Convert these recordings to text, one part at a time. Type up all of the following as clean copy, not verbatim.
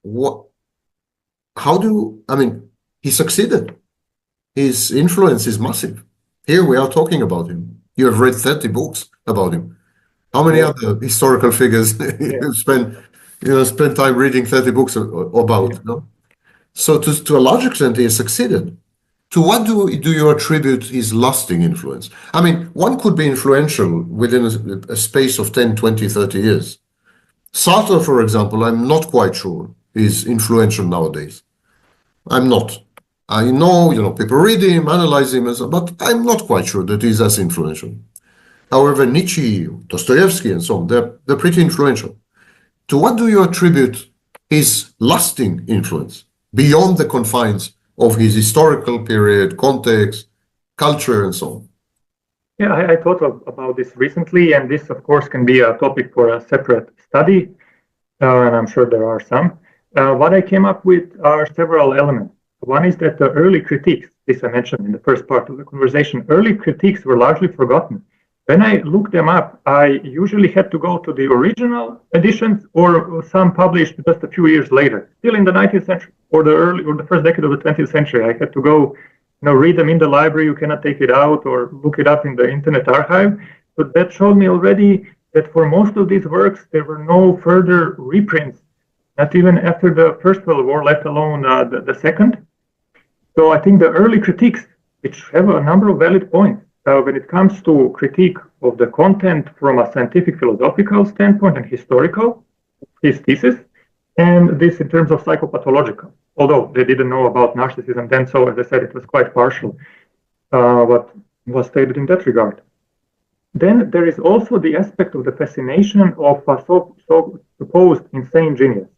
what, how do you, I mean, he succeeded. His influence is massive. Here we are talking about him. You have read 30 books about him. How many Yeah, other historical figures yeah. spend time reading 30 books Yeah. about, no? So to a large extent, he has succeeded. To what do you attribute his lasting influence? I mean, one could be influential within a space of 10, 20, 30 years. Sartre, for example, I'm not quite sure is influential nowadays. I'm not. I know, people read him, analyze him, but I'm not quite sure that he's as influential. However, Nietzsche, Dostoevsky, and so on, they're pretty influential. To what do you attribute his lasting influence beyond the confines of his historical period, context, culture, and so on? Yeah, I thought about this recently, and this, of course, can be a topic for a separate study, and I'm sure there are some. What I came up with are several elements. One is that the early critiques, this I mentioned in the first part of the conversation, early critiques were largely forgotten. When I looked them up, I usually had to go to the original editions or some published just a few years later, still in the 19th century or the first decade of the 20th century. I had to go, read them in the library. You cannot take it out or look it up in the Internet Archive. But that showed me already that for most of these works, there were no further reprints, not even after the First World War, let alone the Second. So I think the early critiques, which have a number of valid points, when it comes to critique of the content from a scientific philosophical standpoint and historical, his thesis, and this in terms of psychopathological, although they didn't know about narcissism then, so as I said, it was quite partial what was stated in that regard. Then there is also the aspect of the fascination of a supposed insane genius.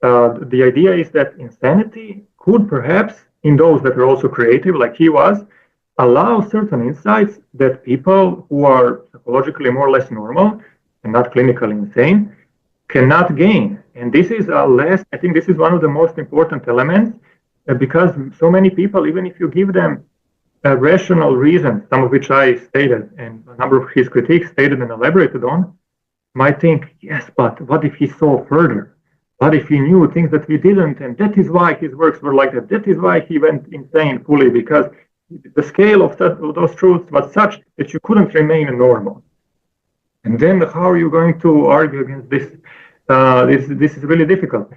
The idea is that insanity could perhaps, in those that are also creative, like he was, allow certain insights that people who are psychologically more or less normal and not clinically insane cannot gain. And this is I think this is one of the most important elements because so many people, even if you give them rational reasons, some of which I stated and a number of his critiques stated and elaborated on, might think, yes, but what if he saw further? What if he knew things that we didn't? And that is why his works were like that. That is why he went insane fully, because the scale of those truths was such that you couldn't remain normal. And then how are you going to argue against this? This is really difficult.